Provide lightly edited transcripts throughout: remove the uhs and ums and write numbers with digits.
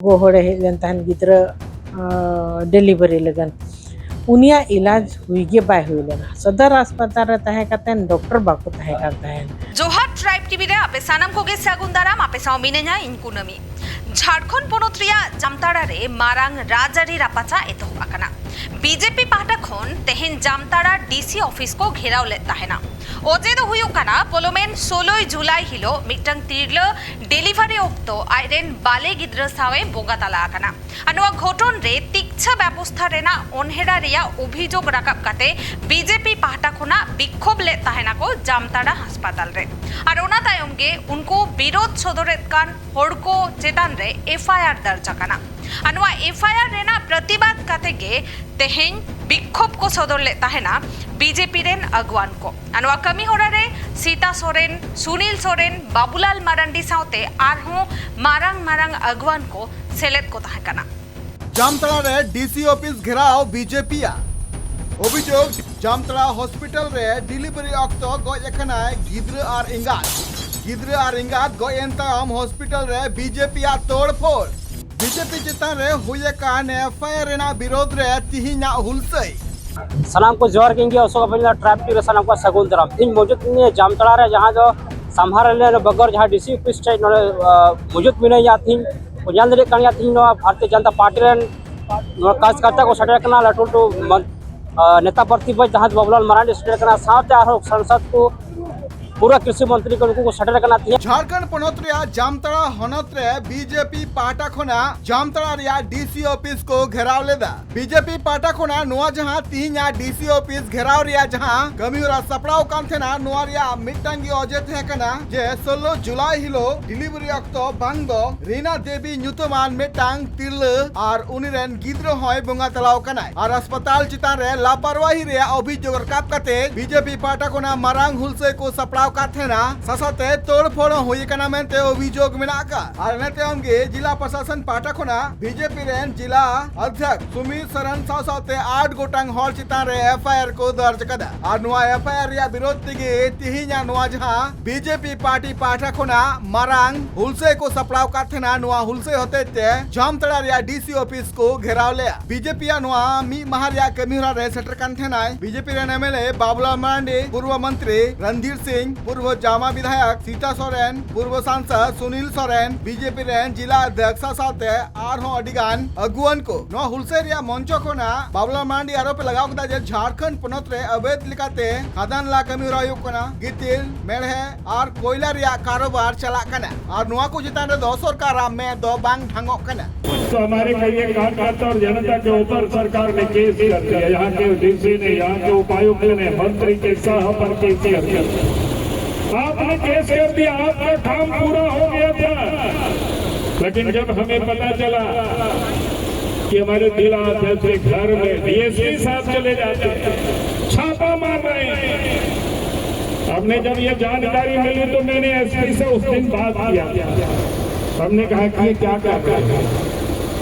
गो हड़े hedge लेन तहन गिद्रा delivery लगन उनिया इलाज हुईगे बाय हुई लेना सदर अस्पताल रे तहे कतेन डॉक्टर बाको तहे कर तहन जोहार ट्राइब टीवी रे आपे सानाम कोगे सागुन दाराम आपे साव मिने냐 इनकु नमी झारखंड पनत रिया जामताड़ा रे मारांग राजारी रापाचा एतोहब आकाना बीजेपी पाहटा खन तेहेन जामताड़ा डीसी ऑफिस को घेराव ले ताहेना ओजे दो हुयुक काना पोलोमेन 16 जुलाई हिलो मिटंग तिरला डिलीवरी ओक्तो आइरेन बाले गिद्रा सावे बोगा ताला आकाना अनवा घटन रे तिक्छा व्यवस्था रेना ओनहेडा रिया अभियोग राकाब काते बीजेपी पाहटा खना बिक्षोभ ले ताहेना को जामताड़ा अस्पताल रे और ओना तायम गे उनको विरोध सदरेत कान होड़को चेतान रे एफआईआर दर्ज आकाना अनवा एफआईआर रेना प्रतिबाद काते गे तेहेन बिक्षोभ को सदर ले ताहेना बीजेपी रेन अगवान को अनवा कमी होड़ा रे सीता सोरेन सुनील सोरेन बाबूलाल मारांडी साउते आरहों मारांग मारांग अगवान को सेलेद को ताहे काना जामताड़ा रे डीसी ऑफिस घेराव बीजेपी अभियोग जामताड़ा हॉस्पिटल रे डिलीवरी ऑक्तो गज एखना गिद्र और इंगात गयन ताम हॉस्पिटल रे बीजेपी तोड़फोड़ बीजेपी चितान रे हुए कान एफआईआर रेना विरोध रे तिहिना हुलसई सलाम को जोर केंगे अशोक अपना ट्राइब टी सलाम को सगुन दराम तीन मौजूद ने जामताड़ा रे जहां जो संभार ले बगर जहां डीसी ऑफिस टे मौजूद मिने या थी उजान दरे कानिया थी नो भारतीय जनता पार्टी रे कार्यकर्ता को सटे कना लटू नेता प्रतिपक्ष जहां बाबूलाल मारांडी सटे कना साथ आरो संसद को पूरा कृषि मंत्री को सटे कना थी झारखंड पनत रे जामताड़ा हनत रे बीजेपी पार्टा खना जामताड़ा रे डीसी ऑफिस को घेराव लेदा बीजेपी पार्टा खना नोआ जहां तीन डीसी ऑफिस घेराव रे जहां कमीरा सपड़ाव कान थेना नोआ रे मिटंगी अजे थे कना जे 16 जुलाई हिलो डिलीवरी अक्तो बांगदो रीना देवी न्यूतमान मिटांग तिल और उनिरेन गिद्रो होय बंगा तलाव कना और अस्पताल चितान रे लापरवाही रे अभियोग रकाब काते बीजेपी पार्टा खना मारांग हुलसे को सपड़ाव काथेना ससते तोड़फोड़ हुई कना मेनते अभियोग मेनाका और नेते हमगे जिला प्रशासन पाटा खना बीजेपी रेन जिला अध्यक्ष सुमित सरन साथे 8 गोटांग हॉल चितान रे एफआईआर को दर्ज कदा और नुआ एफआईआर या विरोध तिगे तिहिना नुआ जहां बीजेपी पार्टी पाटा खना मारांग हुलसे को सपड़ाव काथेना नुआ हुलसे होते ते जामताड़ा रे डीसी ऑफिस को घेराव ले बीजेपी नुआ मी महारिया कमीरा रे सेटर कानथेना बीजेपी रेन एमएलए बाबूलाल मारांडी पूर्व मंत्री रणधीर सिंह पूर्व जामा विधायक सीता सोरेन पूर्व सांसद सुनील सोरेन बीजेपी रेन जिला अध्यक्ष साथे आरहों अडिगान अगुवन को नो हुलसेरिया मंचो कोना बाबूलाल मारांडी आरोप लगाव कदा जे झारखंड पनत रे अवैध लिकाते खादान ला कमी रायो कोना गितिल मेढ़े और कोयला रिया कारोबार चला कना और नुआ को जितान रे दो सरकार में दो बांग ढंगो कना तो हमारे कई कार्यकर्ता और जनता के ऊपर सरकार ने केस कर दिया यहाँ के डीसी ने यहाँ के उपायुक्त ने मंत्री के सह पर केस कर दिया आपने केस कर दिया आपका काम पूरा हो गया था लेकिन जब हमें पता चला कि हमारे जिला अध्यक्ष के घर में डीएसपी साहब चले जाते छापा मार रहे हैं हमने जब ये जानकारी मिली तो मैंने एसपी से उस दिन बात किया हमने कहा कि क्या कर रहे हैं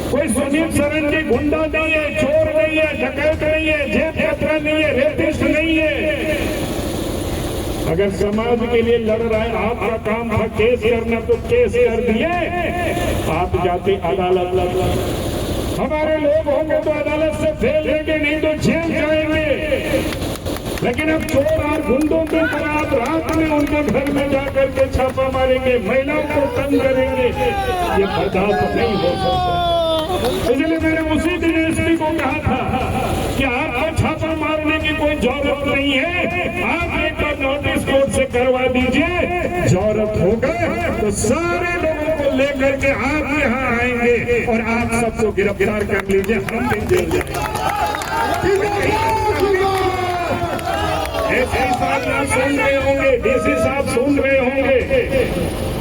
कोई सुनील सरन की गुंडा नहीं है चोर नहीं है डकैत नहीं है जेब कतरा नहीं है रेपिस्ट नहीं है अगर समाज के लिए लड़ रहा है आपका काम था केस करना तो केस कर दिए आप जाते अदालत हमारे लोग होंगे तो अदालत से फेल लेंगे नहीं तो जेल जाएंगे लेकिन अब चोर और गुंडों के तरह आप रात में उनके घर में जाकर के छापा मारेंगे महिलाओं को तंग करेंगे ये बर्दाश्त नहीं हो सकता इसलिए मैंने उसी दिन एसपी को कहा था कि आपको छापा मारने की कोई जरूरत नहीं है आप एक बार नोटिस कोर्ट से करवा दीजिए जरूरत होगा तो सारे लोगों को लेकर के आप यहाँ आएंगे और आप सबको गिरफ्तार कर लीजिए हम भी जेल जाएंगे एसपी साहब सुन रहे होंगे डीसी साहब सुन रहे होंगे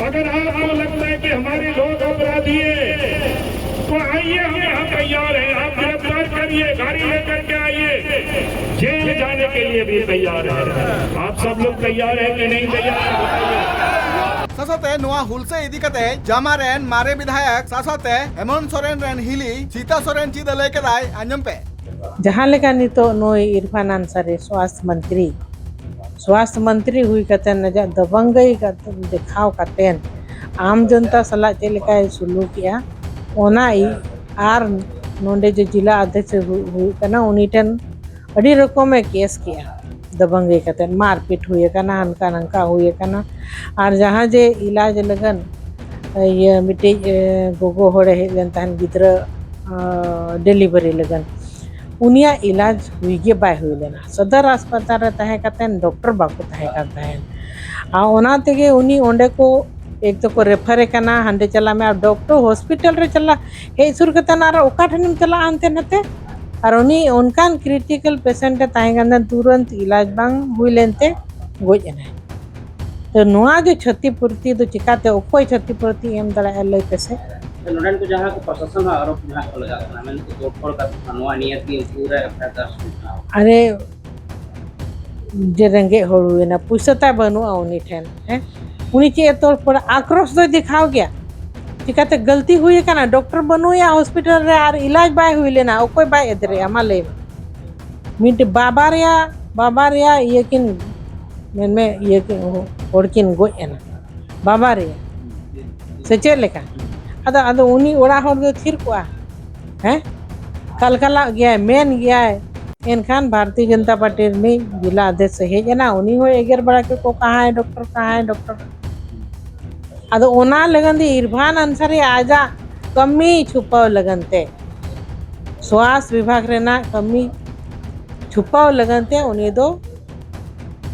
अगर आपको लगता है कि हमारे लोग अपराधी है तो आइए हम यहाँ तैयार हैं आप गिरफ्तार करिए गाड़ी लेकर के आइए जेल जाने के लिए भी तैयार है आप सब लोग तैयार हैं कि नहीं तैयार ससते नुआ हुलसे इदी कते जामा रेन मारे विधायक ससते हेमंत सोरेन रेन हिली सीता सोरेन चीद लेके दाय अंजम पे जहां लेका नितो नोय इरफान अंसारी स्वास्थ्य मंत्री हुई कतेन नजा दबंगई का दिखाव कतेन आम जनता सला चेलेका सुलूक किया ओना आर नोंडे जो जिला अध्यक्ष हुई कना उनी ठन अड़ी रकमे केस किया दबंगे कते मारपीट हुए कना हनका नंका हुए कना और जहाँ जे इलाज लगन ये मिट्टी गोगो होड़े हेलन तहन गिद्रा डिलीवरी लगन उनिया इलाज हुईगे बाय हुई लेना सदर अस्पताल रे तहे कते डॉक्टर बाको तहे कर तहन आ ओना तेगे उनी ओंडे को एक तो को रेफर करना हांडे चला में डॉक्टर हॉस्पिटल रे चला हे सुर कतन आर ओका ठनिम चला आनते नते और उनी उनकान क्रिटिकल पेशेंट ताहेगन तुरंत इलाज बांग हुई लेनते गोज एना तो नोआ जो क्षतिपूर्ति तो चिकाते ओकोय क्षतिपूर्ति एम दड़ा लय पेसे नोडन को जहां को प्रशासन आरोप जहां को लगा करना मैंने तो तोड़फोड़ का नवा नियत की पूरा एफआईआर अरे जे रेंगे होड़ुए ना पुसता बनुआ उनी ठेन हैं उनी चे तोड़ पर आक्रोश तो दिखाओ गया चिकाते गलती हुई है ना डॉक्टर बनुया हॉस्पिटल रे आर इलाज बाय हुई लेना ओकोय बाय एदरे आमा ले मिट बाबा रे ये किन मेन में ये होड़किन गोय एना बाबा रे से चे लेका अदा अदा उनी ओड़ा होड़ दो थिर को हैं कलकला गया मेन गया एनखान भारतीय जनता पार्टी में जिला अध्यक्ष हेजना उनी हो एगर बड़ा के को कहाँ है डॉक्टर अदो ओना लगन दी इरफान अंसारी आजा कमी छुपाव लगनते स्वास्थ्य विभाग रेना कमी छुपाव लगनते उन्हें दो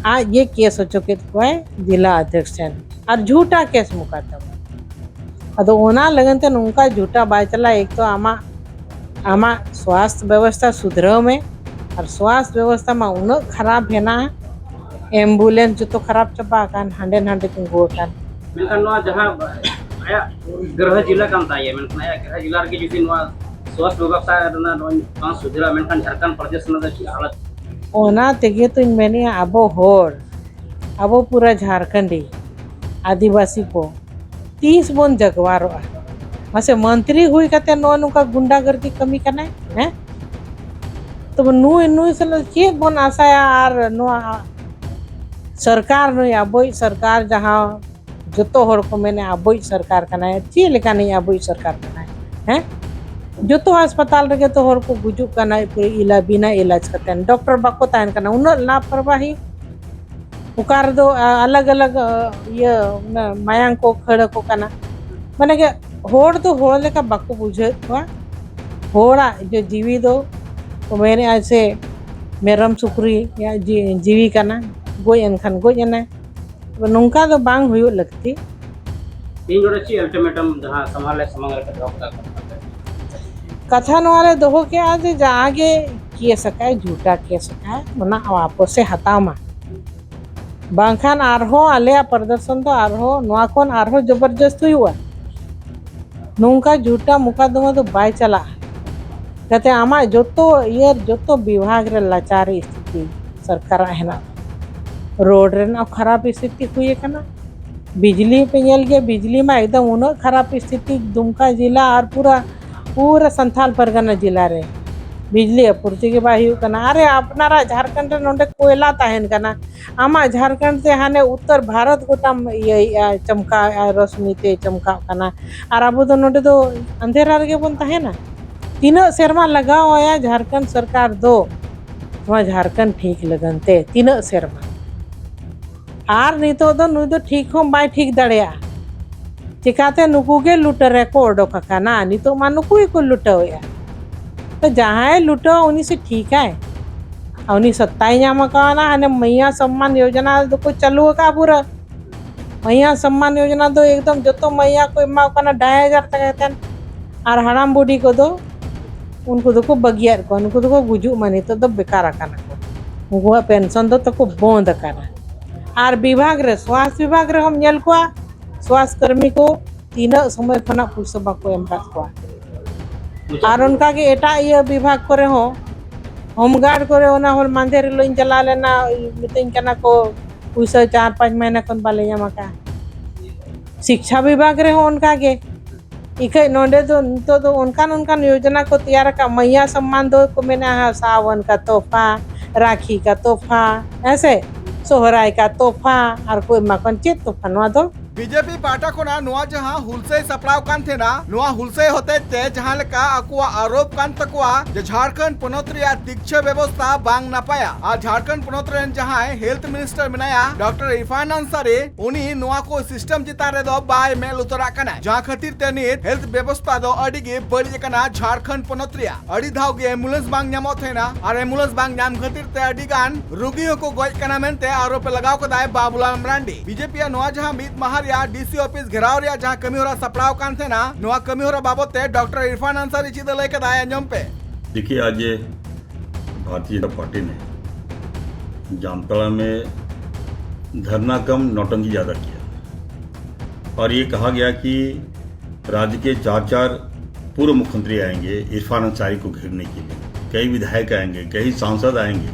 आज ये केस हो चुके है जिला अध्यक्ष और झूठा केस मुकादमा अदो ओना लगनते उनका झूठा बाय चला एक तो आमा स्वास्थ्य व्यवस्था सुधराव में और स्वास्थ्य व्यवस्था में उन खराब है ना एम्बुलेंस जो तो खराब चपा कान हांडे तिंगो कान मेनखान नवा जहां आया गृह जिला काम ताये मेनखान आया गृह जिला के जुदी नवा स्वास्थ्य विभाग सा रना नवा सुधरा मेनखान झारखंड प्रदेश न हालत ओना तेगे तो मैंने अबो पूरा झारखंडी आदिवासी को 30 बन जगवारो मसे मंत्री हुई कते नो नुका गुंडागर्दी कमी करना है तो नुई सल चे बन आसाया आर नो सरकार नुई अबोई सरकार जहाँ जोतो हर को मैंने अबोई सरकार करना है चे लेका नहीं अबोई सरकार करना है हैं जोतो अस्पताल रे तो हर को गुजुक करना है पूरे बिना इलाज करते हैं डॉक्टर बाको तायन करना उन लापरवाही उकार दो अलग अलग ये मायांग को खड़ को करना माने के होड़ तो होड़ लेका बाको बुझे होड़ा जो जीवी दो तो मैंने ऐसे मेरम सुकरी या जीवी करना गोय एनखान गोय एना नौका तो बांग हुई लगती तीन जोड़े ची अल्टीमेटम जहां संभाले समग्र कथा नवाले दोहो के आज जागे किए सकाय झूठा किए सकाय मना वापस से हतामा बांखान आरहो आले प्रदर्शन तो आरहो नवा कोन आरहो जबरदस्त हुआ नौका झूठा मुकदमा तो बाय चला कहते आमा जोतो विभाग रे लाचारी स्थिति सरकार है ना रोड रे ना खराब स्थिति हुई कना बिजली पे नल गया बिजली में एकदम उन खराब स्थिति दुमका जिला और पूरा संथाल परगना जिला रे बिजली आपूर्ति के बाही कना अरे अपनारा झारखंड रे नोंडे कोयला ताहेन कना आमा झारखंड से हाने उत्तर भारत गोटा ये चमका रोशनी ते चमका कना और अब तो नोंडे तो अंधेरा रे बन ताहेना तीनों शर्मा लगाओ आया झारखंड सरकार दो वहाँ झारखंड ठीक लगनते तीनों शर्मा आर नहीं तो नुई तो ठीक हम बाय ठीक दड़िया चिकाते नुकुगे लुटरे को ओडोक काना नहीं तो मा नुकु को लुटाया तो जहाँ लुटो उन्हीं से ठीक है उन्हीं सत्ताई नाम का हाने मैया सम्मान योजना तो को चालू का पूरा मैया सम्मान योजना तो एकदम जो तो मैया को एमा 2,500 तक और हराम बूढ़ी को दो उनको तो को बगियार को उनको तो को गुजु मानी तो बेकार आकाना को उनको पेंशन तो को बंद करना और विभाग रे स्वास्थ्य विभाग रे हम नेल को स्वास्थ्य कर्मी को तीनों समय खना पैसा बाको एम का और उनका के एटा ये विभाग करे हो होमगार्ड करे ओना होल मांदेर लोइन चला लेना मितिन कना को पैसा 4-5 महीना कन बाले जमा का शिक्षा विभाग रे हो उनका के इके नोंडे तो उनका योजना को तैयार का मैया सम्मान दो को मैंने सावन का तोहफा राखी का तोहफा ऐसे सोहराय का तोहफा और कोई मकन चेत तोहफा नवा दो बीजेपी पाटा खोना नुआ जहां हुलसे सपड़ाव कान थेना नुआ हुलसे होते ते जहां लेका अकुआ आरोप कान तकुआ जे झारखंड पोनोत रिया तिक्ष व्यवस्था बांग नापाया और झारखंड पोनोत रेन जहां हेल्थ मिनिस्टर मिनाया डॉक्टर इरफान अंसारी उनी नुआ को सिस्टम चितान रे दो बाय मेल उतरा कना जहां खातिर ते नित हेल्थ व्यवस्था दो अडी गे बड़ी कना झारखंड पोनोत रिया अडी धाव गे एम्बुलेंस बांग न्यामो थेना और एम्बुलेंस बांग न्याम खातिर ते अडी गान रोगियों को गoj कना मेनते आरोप लगाव कदाय बाबूलाल मरांडी बीजेपी नुआ जहां मीत महारिया डीसी ऑफिस घेराव रिया जहां कमी होरा सपड़ाव कान थेना नुआ कमी होरा बाबत ते डॉक्टर इरफान अंसारी चीज लय कदाय अंजम पे देखिए आज ये भारतीय जनता पार्टी ने जामताड़ा में धरना कम नौटंकी ज़्यादा किया और ये कहा गया कि राज्य के 4 पूर्व मुख्यमंत्री आएंगे इरफान अंसारी को घेरने के लिए, कई विधायक आएंगे, कई सांसद आएंगे,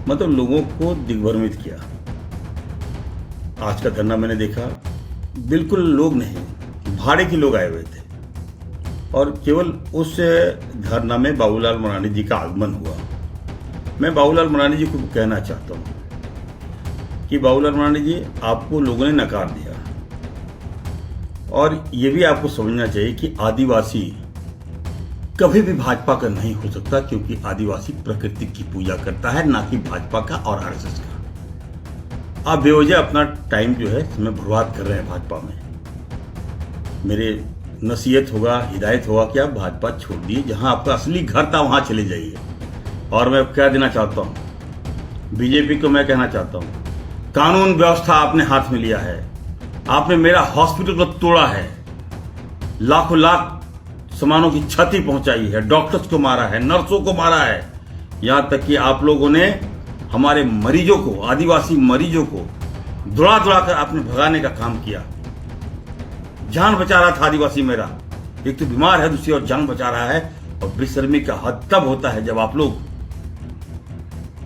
मतलब लोगों को दिग्भ्रमित किया। आज का धरना मैंने देखा, बिल्कुल लोग नहीं, भाड़े के लोग आए हुए थे और केवल उस धरना में बाबूलाल मरांडी जी का आगमन हुआ। मैं बाबूलाल मरांडी जी को कहना चाहता हूँ कि बाबूलाल मरांडी जी, आपको लोगों ने नकार दिया और ये भी आपको समझना चाहिए कि आदिवासी कभी भी भाजपा का नहीं हो सकता, क्योंकि आदिवासी प्रकृति की पूजा करता है, ना कि भाजपा का और आरएसएस का। आप बेवजह अपना टाइम जो है समय बर्बाद कर रहे हैं भाजपा में। मेरे नसीहत होगा, हिदायत होगा कि आप भाजपा छोड़ दिए, जहां आपका असली घर था वहां चले जाइए। और मैं कह देना चाहता हूं बीजेपी को, मैं कहना चाहता हूं कानून व्यवस्था आपने हाथ में लिया है, आपने मेरा हॉस्पिटल को तोड़ा है, लाखों लाख सामानों की क्षति पहुंचाई है, डॉक्टर्स को मारा है, नर्सों को मारा है, यहां तक कि आप लोगों ने हमारे मरीजों को, आदिवासी मरीजों को दौड़ा कर आपने भगाने का काम किया। जान बचा रहा था आदिवासी मेरा, एक तो बीमार है, दूसरी और जान बचा रहा है। और बेशर्मी का हद तब होता है जब आप लोग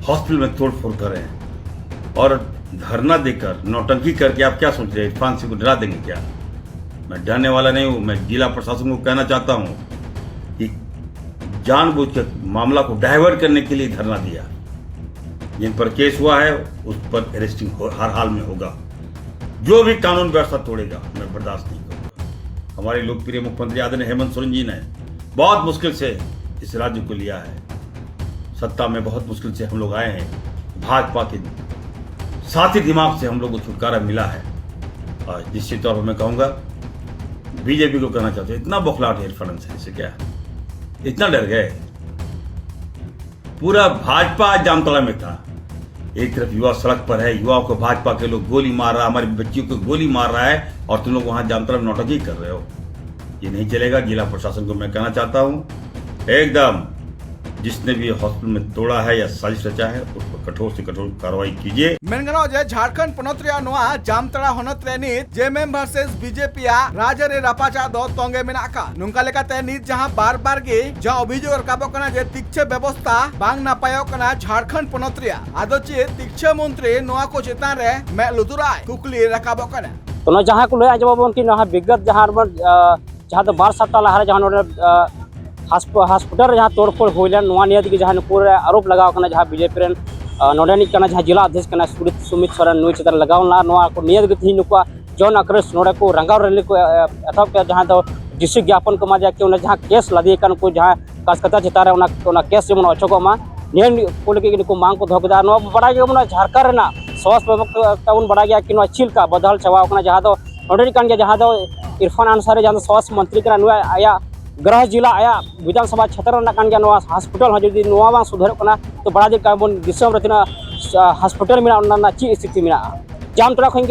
हॉस्पिटल में तोड़फोड़ कर रहे हैं और धरना देकर नौटंकी करके आप क्या सोच रहे हैं, इरफान सिंह को डरा देंगे क्या? मैं डरने वाला नहीं हूं। मैं जिला प्रशासन को कहना चाहता हूं कि जानबूझकर मामला को डाइवर्ट करने के लिए धरना दिया। जिन पर केस हुआ है उस पर अरेस्टिंग हर हाल में होगा। जो भी कानून व्यवस्था तोड़ेगा मैं बर्दाश्त नहीं करूंगा। हमारे लोकप्रिय मुख्यमंत्री आदरणीय हेमंत सोरेन जी ने बहुत मुश्किल से इस राज्य को लिया है। सत्ता में बहुत मुश्किल से हम लोग आए हैं, भाजपा के साथी दिमाग से हम लोग को छुटकारा मिला है। और निश्चित तौर पर मैं कहूंगा, बीजेपी को कहना चाहते हैं, इतना बौखलाहट है इरफान अंसारी से, क्या इतना डर गए? पूरा भाजपा जामताड़ा में था। एक तरफ युवा सड़क पर है, युवाओं को भाजपा के लोग गोली मार रहा है, हमारी बच्चियों को गोली मार रहा है, और तुम लोग वहां जामताड़ा में नौटंकी कर रहे हो। ये नहीं चलेगा। जिला प्रशासन को मैं कहना चाहता हूं, एकदम जिसने भी हॉस्पिटल में तोड़ा है या साजिश रचा है उस पर कठोर से कठोर कार्रवाई कीजिए। मेनगनो जे झारखंड पोनोत रिया नुआ जामताड़ा होनत रे नित जेएमएम वर्सेस बीजेपी राजा रे रापाचा दो तोंगे मेना का नुंका लेकाते नित जहां बार गे जहां अभियोग रकाबो कना जे तिक्ष व्यवस्था बांग नापायो कना झारखंड पोनोत रिया आदो चे तिक्ष मंत्री नुआ को चेतान रे मे लुतुराय कुकली रकाबो कना तो जहां को लय जवाब उनकी विगत जहां तो 12 सप्ताह लहारे जहां हॉस्पिटल जहां तोड़फोड़ होलन नियत जहां पूरा आरोप लगाव जहां बीजेपी रेन नोडेनिक जहां जिला अध्यक्ष सुमित सोरेन नुई चेतान लगावना को नियत गे नुकवा जौन आक्रोश नोडे को रंगाव रैली को एथब जहां दो डिसी ज्ञापन को माजा कि जहां केस लदी को जहां कासकता चेतान केस जमन अचोकमा नियन को लेके को मांग को धोकदा बड़ा गया झारखंड रेना स्वास्थ्य प्रवक्ता बड़ा गया कि चिलका बदल चावा जहां दो नोडेनिक जहां दो इरफान अंसारी जहां स्वास्थ्य मंत्री नुआ आया गृह जिला आया विधानसभा क्षेत्र हॉस्पिटल जुदी सुधर तो बड़ा दिन दिसम हॉस्पिटल में ची स्थिति में जामताड़ा खन